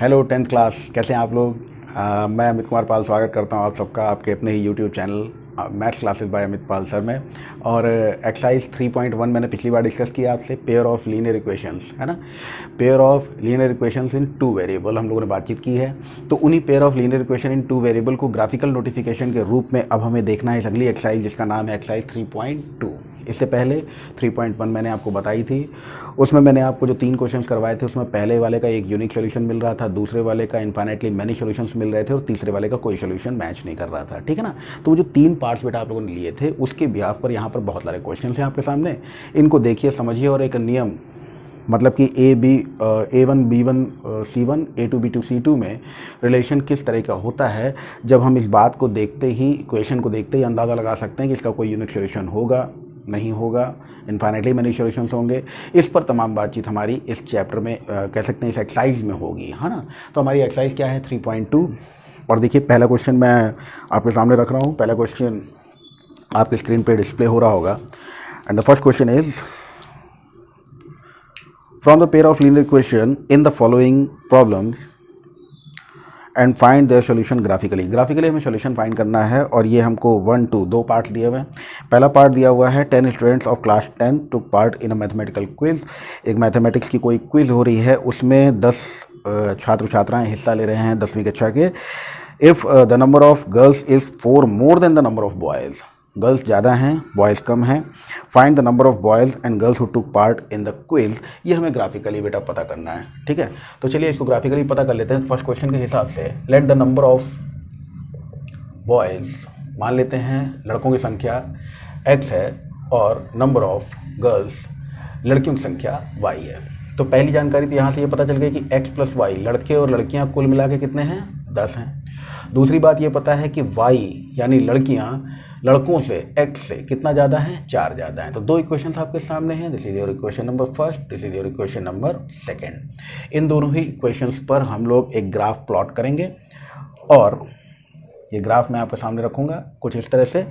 Hello 10th class, कैसे हैं आप लोग। मैं अमित कुमार पाल स्वागत करता हूं आप सबका आपके अपने ही YouTube channel maths classes by Amit Pal sir में। और एक्सरसाइज 3.1 मैंने पिछली बार डिस्कस किया आपसे, पेयर ऑफ लीनियर इक्वेशंस, है ना। Pair of linear equations in 2 variable हम लोगों ने बातचीत की है। तो उन्हीं pair of linear equation in 2 variable को ग्राफिकल नोटिफिकेशन के रूप में अब हमें देखना है इस अगली एक्सरसाइज, जिसका नाम है एक्सरसाइज 3.2। इससे पहले 3.1 मैंने आपको बताई थी, उसमें मैंने आपको जो 3 क्वेश्चंस करवाए थे उसमें पहले वाले का एक यूनिक सोल्यूशन मिल रहा था, दूसरे वाले का इनफाइनाइटली मैनी सोल्यूशंस मिल रहे थे और तीसरे वाले का कोई सोल्यूशन मैच नहीं कर रहा था, ठीक है ना। तो वो जो 3 पार्ट्स बेटा आप लोगों ने लिए थे उसके बिहाफ पर यहाँ पर बहुत सारे क्वेश्चंस हैं आपके सामने। इनको देखिए, समझिए और एक नियम, मतलब कि A1 B1 C1 A2 B2 C2 में रिलेशन किस तरह का होता है, जब हम इस बात को देखते ही, इक्वेशन को देखते ही अंदाज़ा लगा सकते हैं कि इसका कोई यूनिक सोल्यूशन होगा, नहीं होगा, इनफाइनाइटली मैनी सॉल्यूशंस होंगे। इस पर तमाम बातचीत हमारी इस चैप्टर में कह सकते हैं इस एक्सरसाइज में होगी, है ना। तो हमारी एक्सरसाइज क्या है 3.2। और देखिए पहला क्वेश्चन मैं आपके सामने रख रहा हूँ। पहला क्वेश्चन आपके स्क्रीन पे डिस्प्ले हो रहा होगा। And the first question is, from the pair of linear equation in the following problems and find their solution graphically. Graphically हमें सॉल्यूशन फाइंड करना है और ये हमको 1, 2 दो पार्ट्स दिए हुए हैं। पहला पार्ट दिया हुआ है 10 students of class 10 took part in a mathematical quiz. एक मैथमेटिक्स की कोई क्विज हो रही है, उसमें 10 छात्र छात्राएं हिस्सा ले रहे हैं 10वीं कक्षा के। If the number of girls is 4 more than the number of boys, girls ज़्यादा हैं बॉयज़ कम हैं। Find the number of boys and girls who took part in the quiz. ये हमें ग्राफिकली बेटा पता करना है, ठीक है। तो चलिए इसको ग्राफिकली पता कर लेते हैं फर्स्ट क्वेश्चन के हिसाब से। Let the number of boys, मान लेते हैं लड़कों की संख्या x है और नंबर ऑफ गर्ल्स, लड़कियों की संख्या y है। तो पहली जानकारी तो यहाँ से ये पता चल गई कि x + y, लड़के और लड़कियाँ कुल मिला के कितने हैं, 10 हैं। दूसरी बात ये पता है कि y यानी लड़कियाँ लड़कों से x से कितना ज़्यादा है, 4 ज़्यादा है। तो 2 इक्वेशंस आपके सामने हैं। This is your equation number first, this is your equation number second. इन दोनों ही इक्वेशंस पर हम लोग एक ग्राफ प्लॉट करेंगे और ये ग्राफ मैं आपके सामने रखूँगा कुछ इस तरह से।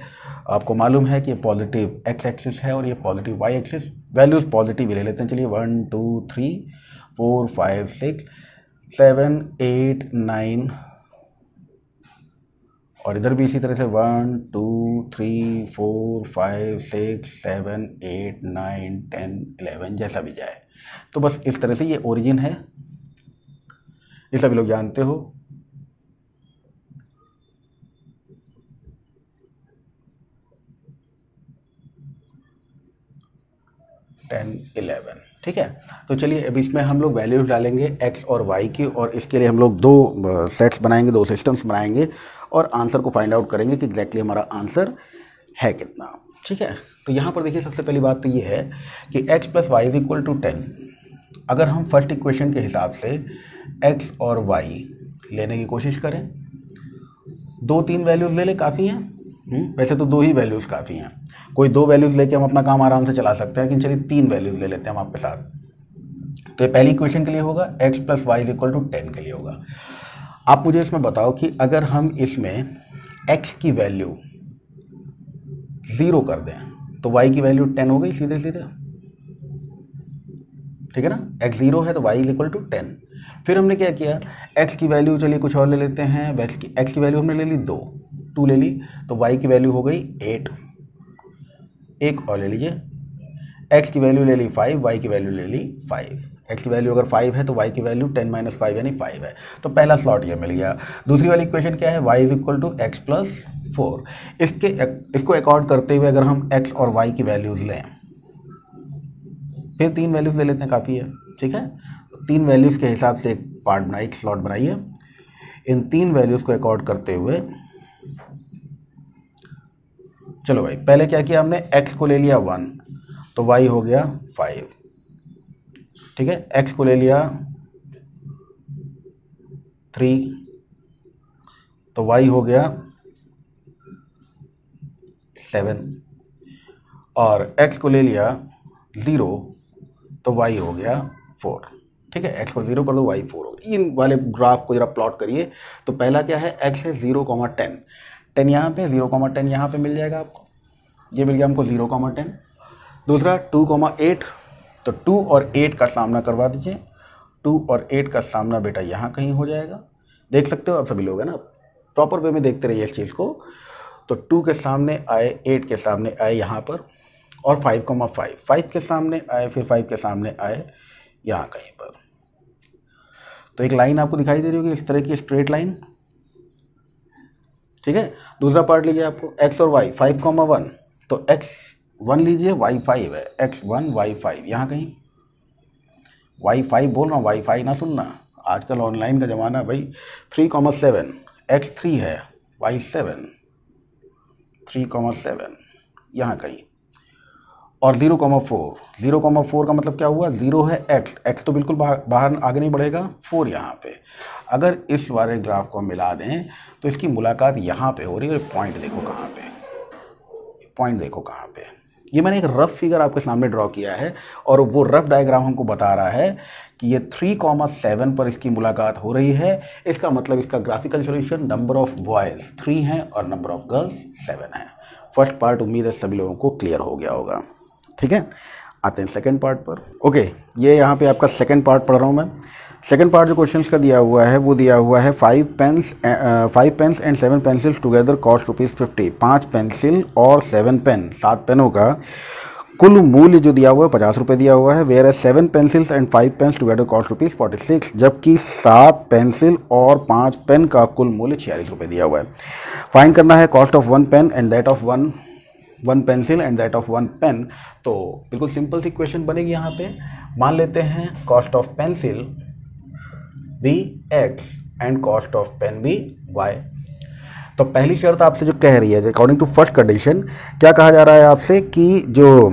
आपको मालूम है कि ये पॉजिटिव x एक्सिस है और ये positive y axis. Values positive ही ले लेते हैं। चलिए 1 2 3 4 5 6 7 8 9 और इधर भी इसी तरह से 1 2 3 4 5 6 7 8 9 10 11 जैसा भी जाए। तो बस इस तरह से ये ओरिजिन है, ये सभी लोग जानते हो। टेन 11, ठीक है। तो चलिए अब इसमें हम लोग वैल्यूज डालेंगे x और y की, और इसके लिए हम लोग 2 सेट्स बनाएंगे, 2 सिस्टम्स बनाएंगे और आंसर को फाइंड आउट करेंगे कि एग्जैक्टली हमारा आंसर है कितना, ठीक है। तो यहाँ पर देखिए सबसे पहली बात तो ये है कि x + y = 10। अगर हम फर्स्ट इक्वेशन के हिसाब से x और y लेने की कोशिश करें, 2-3 वैल्यूज़ ले ले काफ़ी हैं। वैसे तो 2 ही वैल्यूज़ काफ़ी हैं, कोई 2 वैल्यूज़ लेके हम अपना काम आराम से चला सकते हैं, लेकिन चलिए 3 वैल्यूज़ ले लेते हैं हम आपके साथ। तो ये पहली इक्वेशन के लिए होगा, x + y = 10 के लिए होगा। आप मुझे इसमें बताओ कि अगर हम इसमें x की वैल्यू 0 कर दें तो y की वैल्यू 10 हो गई सीधे सीधे, ठीक है ना। x 0 है तो y = 10। फिर हमने क्या किया, x की वैल्यू चलिए कुछ और ले लेते हैं। x की वैल्यू हमने ले ली 2 ले ली, तो y की वैल्यू हो गई 8। एक और ले लीजिए, x की वैल्यू ले ली 5, y की वैल्यू ले ली 5। x की वैल्यू अगर 5 है तो y की वैल्यू 10 - 5 यानी 5 है। तो पहला स्लॉट ये मिल गया। दूसरी वाली इक्वेशन क्या है, y = x + 4। इसको अकॉर्ड करते हुए अगर हम x और y की वैल्यूज़ लें, फिर 3 वैल्यूज़ ले लेते हैं, काफ़ी है, ठीक है। 3 वैल्यूज़ के हिसाब से एक पार्ट बनाइए, एक स्लॉट बनाइए। इन 3 वैल्यूज़ को अकॉर्ड करते हुए चलो भाई, पहले क्या किया हमने, x को ले लिया 1 तो y हो गया 5, ठीक है। x को ले लिया 3 तो y हो गया 7, और x को ले लिया 0 तो y हो गया 4, ठीक है। x को 0 कर दो, y 4 हो गया। इन वाले ग्राफ को जरा प्लॉट करिए। तो पहला क्या है, x है 0, 10, 10 यहाँ पे, 0, 10 यहाँ पे मिल जाएगा आपको, ये मिल गया हमको 0, 10। दूसरा 2, 8, तो 2 और 8 का सामना करवा दीजिए, 2 और 8 का सामना बेटा यहाँ कहीं हो जाएगा, देख सकते हो आप सभी लोग, है ना, प्रॉपर वे में देखते रहिए इस चीज़ को। तो 2 के सामने आए, 8 के सामने आए यहाँ पर, और 5,5 5 के सामने आए, फिर 5 के सामने आए यहाँ कहीं पर। तो एक लाइन आपको दिखाई दे रही होगी इस तरह की, स्ट्रेट लाइन, ठीक है। दूसरा पार्ट लीजिए आपको, x और y 5,1, तो x1 लीजिए, y5 है, x1 y5 यहाँ कहीं, y5 बोल रहा हूँ, y5 ना सुनना, आजकल ऑनलाइन का ज़माना है भाई। 3,7 x3 है, y7 3,7 यहाँ कहीं, और 0,4 0,4 का मतलब क्या हुआ, 0 है x तो बिल्कुल बाहर आगे नहीं बढ़ेगा, 4 यहाँ पे। अगर इस वाले ग्राफ को हम मिला दें तो इसकी मुलाकात यहाँ पे हो रही है। पॉइंट देखो कहाँ पे, पॉइंट देखो कहाँ पे। ये मैंने एक रफ फिगर आपके सामने ड्रॉ किया है, और वो रफ डायग्राम हमको बता रहा है कि ये 3,7 पर इसकी मुलाकात हो रही है। इसका मतलब इसका graphical solution, number of boys 3 हैं और नंबर ऑफ गर्ल्स 7 हैं। फर्स्ट पार्ट उम्मीद है सभी लोगों को क्लियर हो गया होगा, ठीक है। आते हैं सेकंड पार्ट पर। ओके, ये यहाँ पे आपका सेकंड पार्ट पढ़ रहा हूँ मैं। सेकंड पार्ट जो क्वेश्चंस का दिया हुआ है वो दिया हुआ है 5 pens and 7 pencils together cost ₹50। 5 pencil और 7 पेन, 7 पेनों का कुल मूल्य जो दिया हुआ है ₹50 दिया हुआ है। Where 7 pencils and 5 pens together cost ₹46, जबकि 7 पेंसिल और 5 पेन का कुल मूल्य ₹46 दिया हुआ है। फाइंड करना है cost of 1 pen and that of one pencil and that of 1 pen. तो बिल्कुल सिंपल सी क्वेश्चन बनेगी यहाँ पे। मान लेते हैं cost of pencil be x and cost of pen be y। तो पहली शर्त आपसे जो कह रही है, अकॉर्डिंग टू फर्स्ट कंडीशन, क्या कहा जा रहा है आपसे कि जो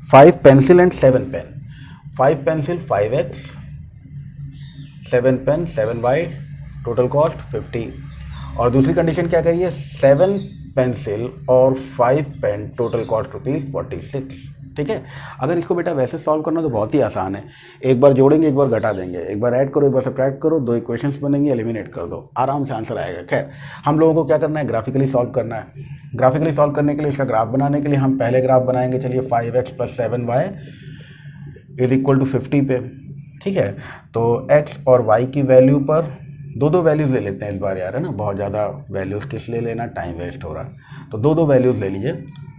5 pencil and 7 pen, 5 pencil 5x, 7 pen 7y, total cost 50। और दूसरी कंडीशन क्या करिए, 7 पेंसिल और 5 पेन, टोटल कॉस्ट ₹46, ठीक है। अगर इसको बेटा वैसे सॉल्व करना तो बहुत ही आसान है, एक बार जोड़ेंगे, एक बार घटा देंगे, एक बार ऐड करो, एक बार सब्ट्रैक्ट करो, 2 इक्वेशंस बनेंगी, एलिमिनेट कर दो, आराम से आंसर आएगा। खैर, हम लोगों को क्या करना है, ग्राफिकली सॉल्व करना है। ग्राफिकली सॉल्व करने के लिए, इसका ग्राफ बनाने के लिए हम पहले ग्राफ बनाएंगे, चलिए 5x + 7y = 50 पे, ठीक है। तो x और y की वैल्यू पर दो वैल्यूज़ ले लेते हैं इस बार यार, है ना, बहुत ज़्यादा वैल्यूज़ किस लिए लेना, टाइम वेस्ट हो रहा। तो दो वैल्यूज़ ले लीजिए,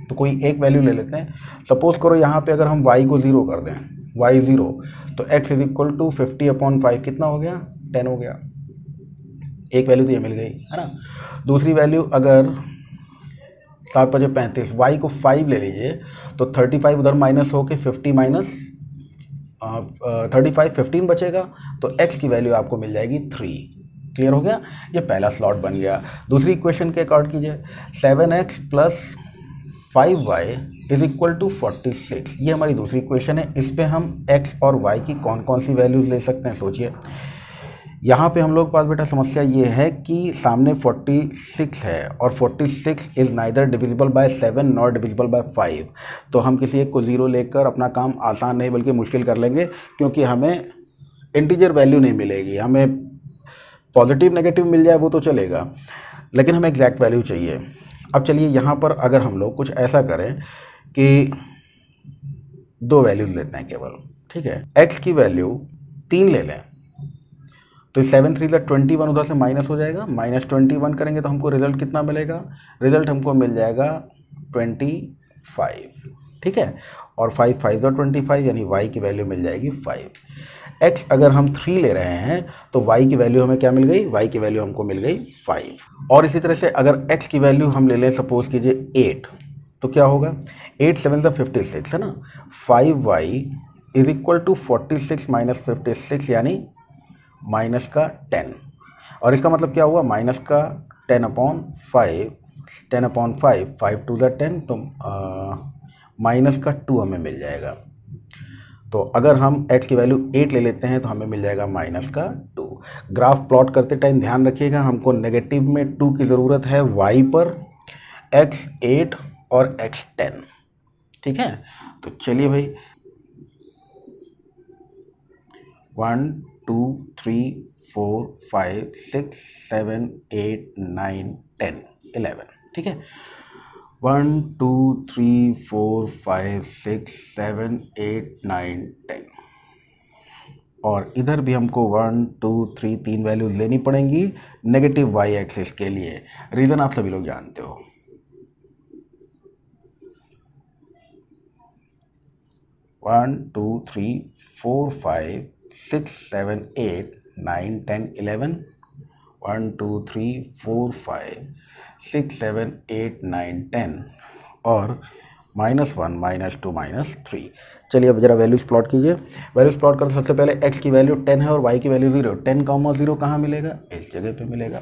तो कोई एक वैल्यू ले लेते हैं। सपोज करो यहाँ पे अगर हम y को 0 कर दें, y 0, तो x = 50/5 कितना हो गया, 10 हो गया। एक वैल्यू तो ये मिल गई, है ना। दूसरी वैल्यू अगर 7 × 5 = 35, y को 5 ले लीजिए, तो 35 उधर माइनस होके 50 माइनस 35 15 बचेगा, तो x की वैल्यू आपको मिल जाएगी 3। क्लियर हो गया, ये पहला स्लॉट बन गया। दूसरी इक्वेशन के अकॉर्ड कीजिए, 7x + 5y = 46, ये हमारी दूसरी इक्वेशन है। इस पे हम x और y की कौन कौन सी वैल्यूज़ ले सकते हैं, सोचिए। यहाँ पे हम लोग के पास बेटा समस्या ये है कि सामने 46 है, और 46 is neither divisible by 7 not divisible by 5। तो हम किसी एक को 0 लेकर अपना काम आसान नहीं बल्कि मुश्किल कर लेंगे, क्योंकि हमें इंटीजर वैल्यू नहीं मिलेगी। हमें पॉजिटिव नेगेटिव मिल जाए वो तो चलेगा, लेकिन हमें एग्जैक्ट वैल्यू चाहिए। अब चलिए यहाँ पर अगर हम लोग कुछ ऐसा करें कि 2 वैल्यूज लेते हैं केवल, ठीक है। x की वैल्यू 3 ले लें, तो 7 3 21 उधर से माइनस हो जाएगा, -21 करेंगे तो हमको रिजल्ट कितना मिलेगा, रिजल्ट हमको मिल जाएगा 25, ठीक है। और 5 5 25, यानी y की वैल्यू मिल जाएगी 5। x अगर हम 3 ले रहे हैं तो y की वैल्यू हमें क्या मिल गई, y की वैल्यू हमको मिल गई 5। और इसी तरह से अगर x की वैल्यू हम ले लें, सपोज कीजिए 8, तो क्या होगा, 8 7 56, है ना। 5y = 46 - 56, यानी माइनस का 10। और इसका मतलब क्या हुआ, माइनस का 10/5, 10/5, 5 2 10, तो माइनस का 2 हमें मिल जाएगा। तो अगर हम x की वैल्यू 8 ले लेते हैं तो हमें मिल जाएगा माइनस का 2। ग्राफ प्लॉट करते टाइम ध्यान रखिएगा, हमको नेगेटिव में 2 की ज़रूरत है, y पर, x 8 और x 10, ठीक है। तो चलिए भाई, 1 2 3 4 5 6 7 8 9 10 11, ठीक है। 1 2 3 4 5 6 7 8 9 10 और इधर भी हमको 1 2 3 तीन वैल्यूज लेनी पड़ेंगी नेगेटिव वाई एक्सिस के लिए। रीजन आप सभी लोग जानते हो। 1 2 3 4 5 6 7 8 9 10 11 1 2 3 4 5 6 7 8 9 10 और -1 -2 -3। चलिए अब जरा वैल्यूज प्लॉट कीजिए। वैल्यूज प्लॉट करते सबसे पहले x की वैल्यू 10 है और y की वैल्यू 0। 10, 0 कहाँ मिलेगा? इस जगह पे मिलेगा।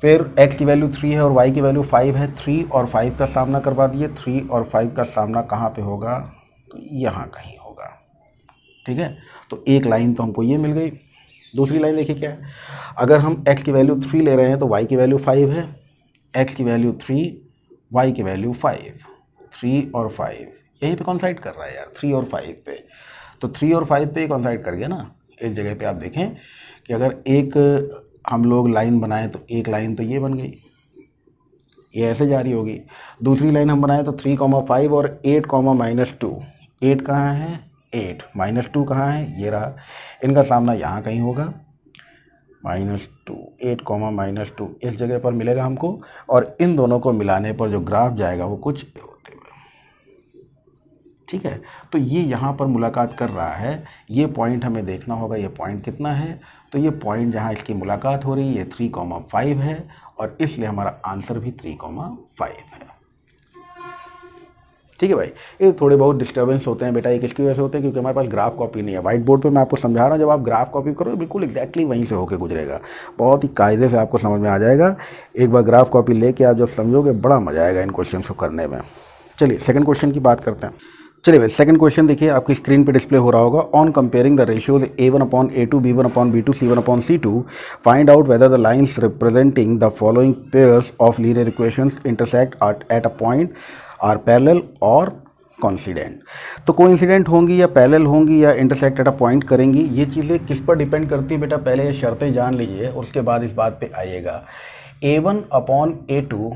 फिर x की वैल्यू 3 है और y की वैल्यू 5 है। 3 और 5 का सामना करवा दिए। 3 और 5 का सामना कहाँ पे होगा? तो यहाँ कहीं होगा। ठीक है, तो एक लाइन तो हमको ये मिल गई। दूसरी लाइन देखिए क्या है। अगर हम x की वैल्यू 3 ले रहे हैं तो y की वैल्यू 5 है। x की वैल्यू 3, y की वैल्यू 5। 3 और 5 यहीं पे कॉन्साइड कर रहा है यार, 3 और 5 पे। तो 3 और 5 पे कॉन्साइड कर गया ना। इस जगह पे आप देखें कि अगर एक हम लोग लाइन बनाएं तो एक लाइन तो ये बन गई, ये ऐसे जारी होगी। दूसरी लाइन हम बनाएं तो 3, 5 और 8, -2। 8 कहाँ है? 8 -2 कहाँ है? ये रहा। इनका सामना यहाँ कहीं होगा। -2, 8, -2 इस जगह पर मिलेगा हमको। और इन दोनों को मिलाने पर जो ग्राफ जाएगा वो कुछ होते हुए। ठीक है, तो ये यहाँ पर मुलाकात कर रहा है। ये पॉइंट हमें देखना होगा, ये पॉइंट कितना है। तो ये पॉइंट जहाँ इसकी मुलाकात हो रही है ये 3, 5 है और इसलिए हमारा आंसर भी 3, 5 है। ठीक है भाई, ये थोड़े बहुत डिस्टर्बेंस होते हैं बेटा। ये किसकी वजह से होते हैं? क्योंकि हमारे पास ग्राफ कॉपी नहीं है। व्हाइट बोर्ड पे मैं आपको समझा रहा हूँ, जब आप ग्राफ कॉपी करो बिल्कुल एग्जैक्टली वहीं से होकर गुजरेगा। बहुत ही कायदे से आपको समझ में आ जाएगा। एक बार ग्राफ कॉपी लेके आप जब समझोगे बड़ा मजा आएगा इन क्वेश्चन को करने में। चलिए सेकंड क्वेश्चन की बात करते हैं। चलिए भाई, सेकंड क्वेश्चन देखिए, आपकी स्क्रीन पे डिस्प्ले हो रहा होगा। On comparing the ratios A1/A2, B1/B2, C1/C2, find out whether the lines representing the following pairs of linear equations intersect at a point are parallel और कॉन्सिडेंट। तो कोइंसिडेंट होंगी या पैरेलल होंगी या इंटरसेक्ट एट अ पॉइंट करेंगी, ये चीज़ें किस पर डिपेंड करती हैं बेटा? पहले ये शर्तें जान लीजिए और उसके बाद इस बात पे आइएगा। A1/A2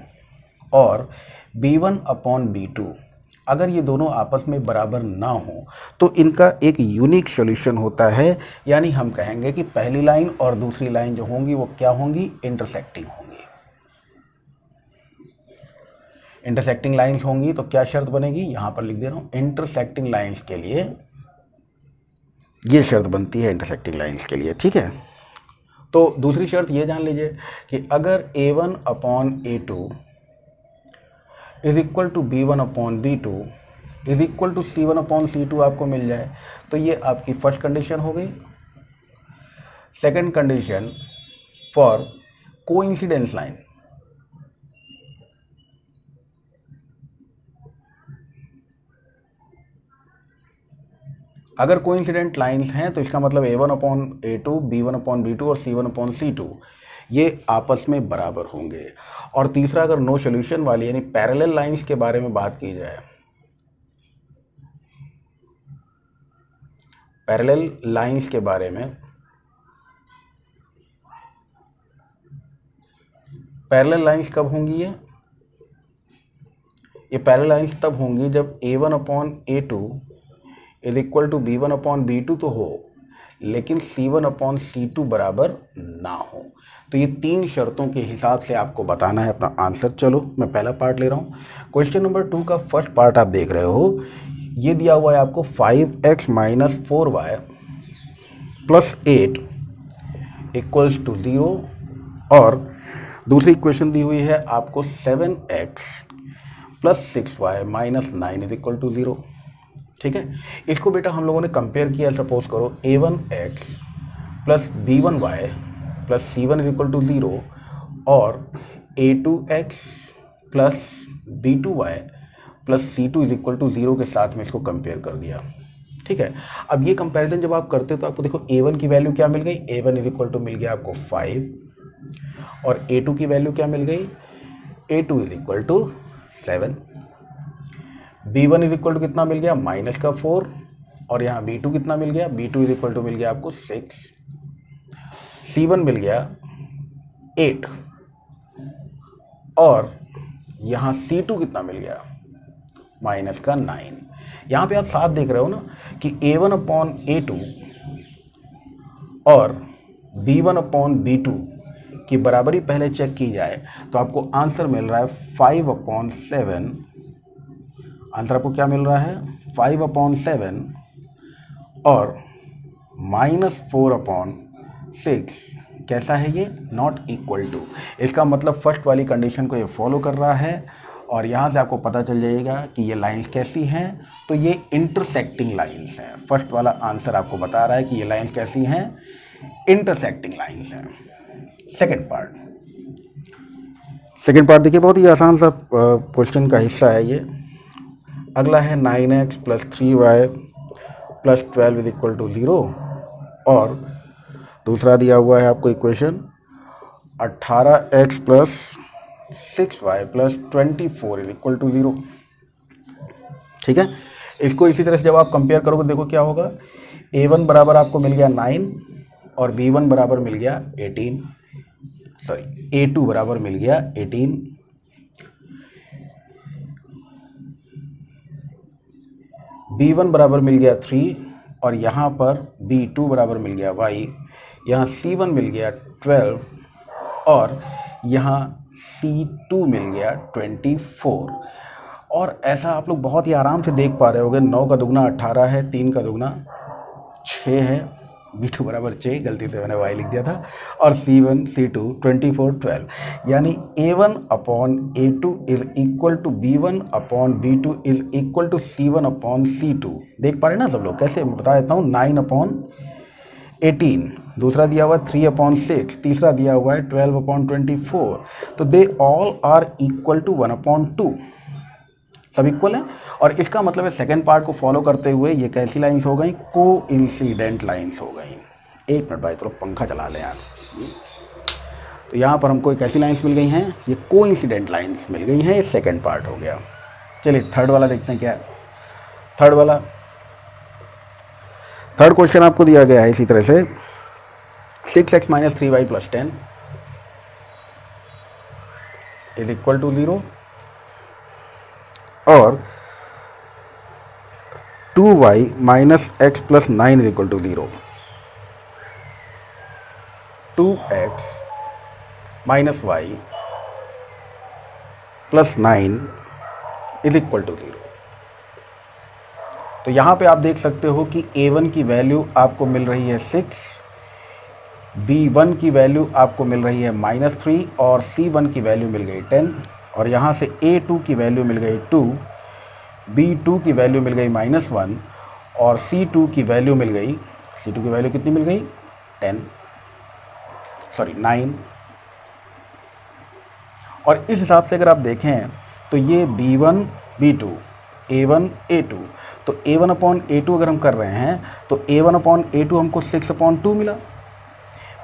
और B1/B2 अगर ये दोनों आपस में बराबर ना हो तो इनका एक यूनिक सॉल्यूशन होता है। यानी हम कहेंगे कि पहली लाइन और दूसरी लाइन जो होंगी वो क्या होंगी? इंटरसेक्टिंग होंगी। इंटरसेक्टिंग लाइंस होंगी तो क्या शर्त बनेगी? यहां पर लिख दे रहा हूं, इंटरसेक्टिंग लाइंस के लिए ये शर्त बनती है, इंटरसेक्टिंग लाइंस के लिए। ठीक है, तो दूसरी शर्त ये जान लीजिए कि अगर A1/A2 is equal to B1/B2 is equal to C1/C2 आपको मिल जाए तो ये आपकी फर्स्ट कंडीशन हो गई। Second condition for coincidence line, अगर कोइंसिडेंट लाइंस हैं तो इसका मतलब A1/A2, B1/B2 और C1/C2 ये आपस में बराबर होंगे। और तीसरा, अगर नो सॉल्यूशन वाली यानी पैरेलल लाइंस के बारे में बात की जाए, पैरेलल लाइंस के बारे में, पैरेलल लाइंस कब होंगी? ये पैरेलल लाइंस तब होंगी जब A1/A2 is equal to B1/B2 तो हो लेकिन C1/C2 बराबर ना हो। तो ये तीन शर्तों के हिसाब से आपको बताना है अपना आंसर। चलो मैं पहला पार्ट ले रहा हूँ। क्वेश्चन नंबर 2 का फर्स्ट पार्ट आप देख रहे हो। ये दिया हुआ है आपको 5x - 4y + 8 इक्वल्स टू 0 और दूसरी इक्वेशन दी हुई है आपको 7x + 6y - 9 is equal to 0। ठीक है, इसको बेटा हम लोगों ने कंपेयर किया। सपोज करो A1x + B1y + C1 is equal to 0 और A2x + B2y + C2 is equal to 0 के साथ में इसको कंपेयर कर दिया। ठीक है, अब ये कंपैरिजन जब आप करते हो तो आपको देखो A1 की वैल्यू क्या मिल गई? A1 इज इक्वल टू मिल गया आपको 5 और A2 की वैल्यू क्या मिल गई? A2 is equal to 7। B1 is equal to कितना मिल गया? -4 और यहाँ B2 कितना मिल गया? B2 इज इक्वल टू मिल गया आपको 6। C1 मिल गया 8 और यहाँ C2 कितना मिल गया, माइनस का 9। यहाँ पे आप साफ देख रहे हो ना कि A1/A2 और B1/B2 की बराबरी पहले चेक की जाए तो आपको आंसर मिल रहा है 5/7। आंसर आपको क्या मिल रहा है, 5/7 और -4/6। कैसा है ये, नॉट इक्वल टू। इसका मतलब फर्स्ट वाली कंडीशन को ये फॉलो कर रहा है और यहाँ से आपको पता चल जाएगा कि ये लाइंस कैसी हैं, तो ये इंटरसेक्टिंग लाइंस हैं। फर्स्ट वाला आंसर आपको बता रहा है कि ये लाइंस कैसी हैं, इंटरसेक्टिंग लाइंस हैं। सेकेंड पार्ट देखिए, बहुत ही आसान सा क्वेश्चन का हिस्सा है ये। अगला है 9x + 3y + 12 = 0 और दूसरा दिया हुआ है आपको इक्वेशन 18x + 6y + 24 = 0। ठीक है, इसको इसी तरह से जब आप कंपेयर करोगे देखो क्या होगा। A1 बराबर आपको मिल गया 9 और B1 बराबर मिल गया 18, सॉरी A2 बराबर मिल गया 18, B1 बराबर मिल गया 3 और यहाँ पर B2 बराबर मिल गया y, यहाँ C1 मिल गया 12 और यहाँ C2 मिल गया 24। और ऐसा आप लोग बहुत ही आराम से देख पा रहे होगे। 9 का दुगना 18 है, 3 का दुगना 6 है, B2 बराबर 6, गलती से मैंने y लिख दिया था, और C1 C2 24 12, यानी A1/A2 = B1/B2 = C1/C2। देख पा रहे ना सब लोग, कैसे मैं बता देता हूँ। 9/18, दूसरा दिया हुआ है 3/6, तीसरा दिया हुआ है 12/24, तो they all are equal to 1/2, सब इक्वल हैं। और इसका मतलब है सेकेंड पार्ट को फॉलो करते हुए ये कैसी लाइंस हो गई, कोइंसिडेंट लाइंस हो गई। एक मिनट भाई, तो पंखा चला लें यार। तो यहाँ पर हमको एक ऐसी लाइंस मिल गई हैं, ये कोइंसिडेंट लाइंस मिल गई हैं, ये सेकेंड पार्ट हो गया। चलिए थर्ड वाला देखते हैं क्या है। थर्ड क्वेश्चन आपको दिया गया है इसी तरह से, 6x - 3y + 10 = 0 और 2y - x + 9 = 0। 2x - y + 9 = 0। तो यहाँ पे आप देख सकते हो कि A1 की वैल्यू आपको मिल रही है 6, B1 की वैल्यू आपको मिल रही है -3 और C1 की वैल्यू मिल गई 10 और यहाँ से A2 की वैल्यू मिल गई 2, B2 की वैल्यू मिल गई -1 और C2 की वैल्यू मिल गई, C2 की वैल्यू कितनी मिल गई, 9। और इस हिसाब से अगर आप देखें तो ये B1 B2 A1 A2, तो A1/A2 अगर हम कर रहे हैं तो A1/A2 हमको 6/2 मिला।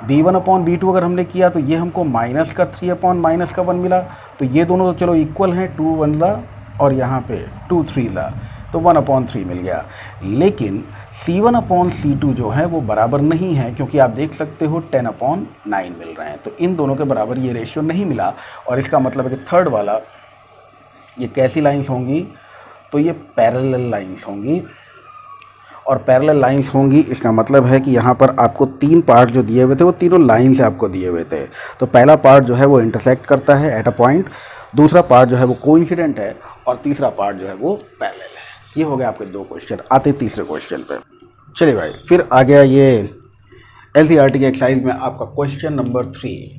B1/B2 अगर हमने किया तो ये हमको -3/-1 मिला। तो ये दोनों तो चलो इक्वल हैं, 2 1 ला और यहाँ पे 2 3 ला, तो 1/3 मिल गया। लेकिन C1/C2 जो है वो बराबर नहीं है, क्योंकि आप देख सकते हो 10/9 मिल रहे हैं। तो इन दोनों के बराबर ये रेशियो नहीं मिला और इसका मतलब है कि थर्ड वाला ये कैसी लाइंस होंगी, तो ये पैरेलल लाइंस होंगी। और पैरेलल लाइंस होंगी इसका मतलब है कि यहाँ पर आपको 3 पार्ट जो दिए हुए थे वो तीनों लाइन से आपको दिए हुए थे। तो पहला पार्ट जो है वो इंटरसेक्ट करता है एट अ पॉइंट, दूसरा पार्ट जो है वो कोइंसिडेंट है और तीसरा पार्ट जो है वो पैरेलल है। ये हो गया आपके 2 क्वेश्चन। आते तीसरे क्वेश्चन पे। चलिए भाई, फिर आ गया ये एनसीईआरटी के एक्सरसाइज में आपका क्वेश्चन नंबर 3।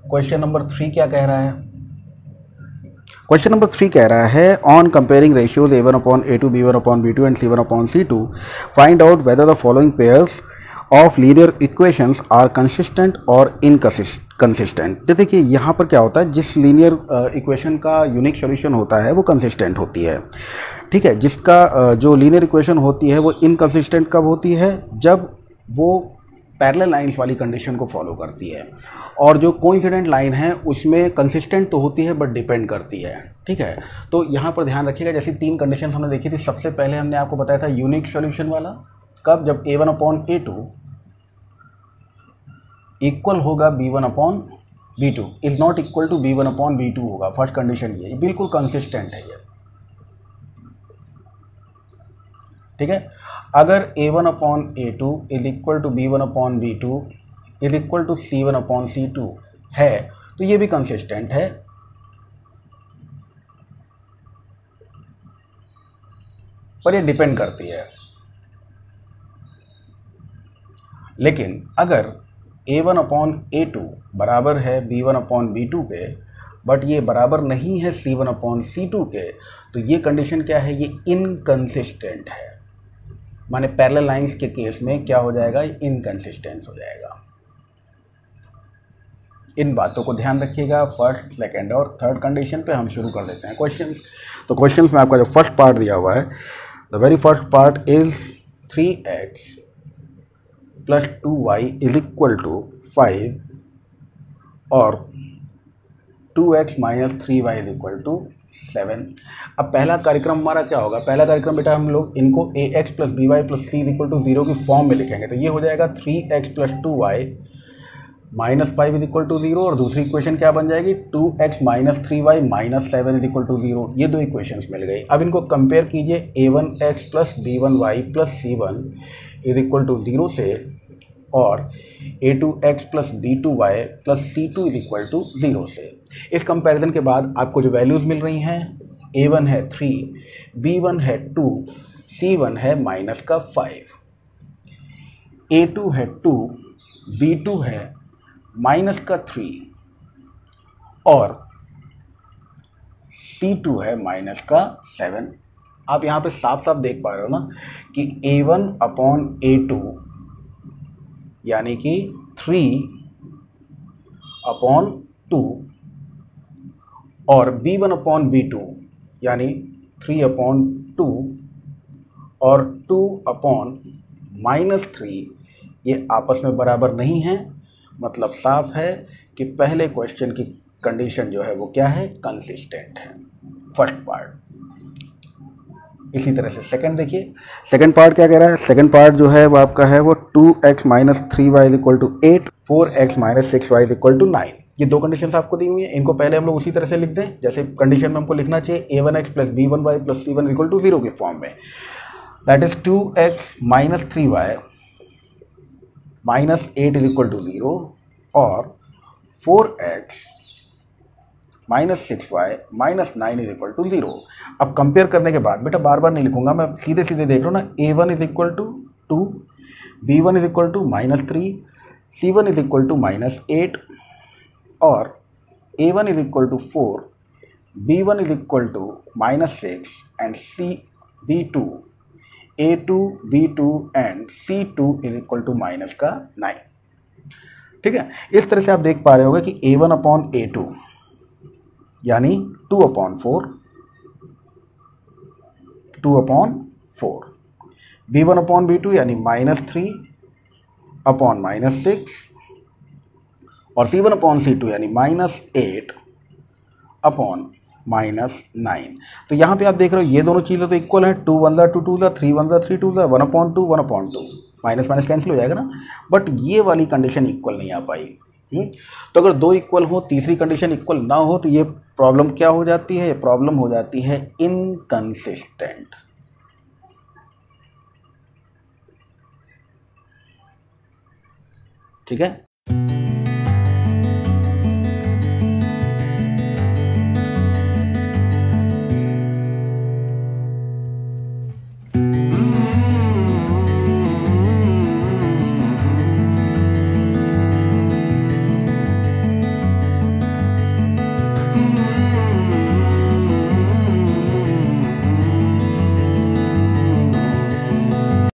क्वेश्चन नंबर 3 क्या कह रहा है? क्वेश्चन नंबर 3 कह रहा है on comparing ratios A1/A2, B1/B2 and C1/C2 find out whether the following pairs of linear equations are consistent और इनकंसिस्टेंट। तो देखिए यहाँ पर क्या होता है, जिस लीनियर इक्वेशन का यूनिक सॉल्यूशन होता है वो कंसिस्टेंट होती है, ठीक है। जिसका जो लीनियर इक्वेशन होती है वो इनकंसिस्टेंट कब होती है, जब वो पैरेलल लाइंस वाली कंडीशन को फॉलो करती है। और जो कोइंसिडेंट लाइन है उसमें कंसिस्टेंट तो होती है बट डिपेंड करती है, ठीक है। तो यहाँ पर ध्यान रखिएगा, जैसी 3 कंडीशन हमने देखी थी। सबसे पहले हमने आपको बताया था यूनिक सॉल्यूशन वाला, कब, जब A1/A2 इक्वल होगा B1/B2 B2 is not equal to B1 upon B2 होगा। फर्स्ट कंडीशन ये बिल्कुल कंसिस्टेंट है ये, ठीक है। अगर A1 upon A2 is equal to B1 upon B2 is equal to C1 upon C2 है तो ये भी कंसिस्टेंट है। पर ये डिपेंड करती है। लेकिन अगर A1 अपॉन A2 बराबर है B1 अपॉन B2 के, बट ये बराबर नहीं है C1 अपॉन C2 के, तो ये कंडीशन क्या है, ये इनकंसिस्टेंट है। माने पैरेलल लाइंस के केस में क्या हो जाएगा, इनकंसिस्टेंस हो जाएगा। इन बातों को ध्यान रखिएगा। फर्स्ट, सेकंड और थर्ड कंडीशन पे हम शुरू कर देते हैं क्वेश्चंस। तो क्वेश्चंस में आपका जो फर्स्ट पार्ट दिया हुआ है, the very first part is 3x plus 2y is equal to 5 और 2x minus 3y is equal to 7। अब पहला कार्यक्रम हमारा क्या होगा, पहला कार्यक्रम बेटा हम लोग इनको ax plus by plus c is equal to 0 की फॉर्म में लिखेंगे। तो ये हो जाएगा 3x plus 2y minus 5 is equal to 0 और दूसरी इक्वेशन क्या बन जाएगी, 2x minus 3y minus 7 is equal to 0। ये दो इक्वेशंस मिल गई। अब इनको कंपेयर कीजिए a1x plus b1y plus c1 is equal to 0 से और a2x plus b2y plus c2 is equal to 0 से। इस कंपैरिजन के बाद आपको जो वैल्यूज़ मिल रही हैं, a1 है 3, b1 है 2, c1 है माइनस का 5, a2 है 2, b2 है माइनस का 3 और C2 है माइनस का 7। आप यहाँ पे साफ साफ देख पा रहे हो ना कि A1 अपॉन A2 यानी कि 3 अपॉन 2 और B1 अपॉन B2 यानी 3 अपॉन 2 और 2 अपॉन माइनस 3 ये आपस में बराबर नहीं है। मतलब साफ है कि पहले क्वेश्चन की कंडीशन जो है वो क्या है, कंसिस्टेंट है, फर्स्ट पार्ट। इसी तरह से सेकंड देखिए, सेकंड पार्ट क्या कह रहा है, सेकंड पार्ट जो है वो आपका है वो 2x minus 3y is equal to 8, 4x minus 6y is equal to 9। ये दो कंडीशन आपको दी हुई है। इनको पहले हम लोग उसी तरह से लिख दें जैसे कंडीशन में हमको लिखना चाहिए, a1x plus b1y plus c1 is equal to 0 के फॉर्म में। That is 2x minus 3y minus 8 is equal to 0 और 4x minus 6y minus 9 is equal to 0। अब कंपेयर करने के बाद बेटा बार बार नहीं लिखूंगा मैं, सीधे सीधे देख रहा हूँ ना, a1 is equal to 2, b1 is equal to minus 3, c1 is equal to minus 8 और a1 is equal to 4, b1 is equal to minus 6 and b2 a2 b2 and c2 is equal to minus का 9। ठीक है, इस तरह से आप देख पा रहे होंगे कि a1 अपॉन a2 यानी 2 upon 4, 2 upon 4, b1 upon b2 यानी माइनस 3 अपॉन माइनस 6 और c1 अपॉन c2 यानी माइनस 8 अपॉन माइनस 9। तो यहाँ पे आप देख रहे हो ये दोनों चीज़ें तो इक्वल हैं, 2 1 2 2 3 1 3 2 1 upon 2 1 upon 2, minus minus cancel हो जाएगा ना। बट ये वाली कंडीशन इक्वल नहीं आ पाई। तो अगर दो इक्वल हो, तीसरी कंडीशन इक्वल ना हो, तो ये प्रॉब्लम क्या हो जाती है, ये प्रॉब्लम हो जाती है इनकंसिस्टेंट। ठीक है,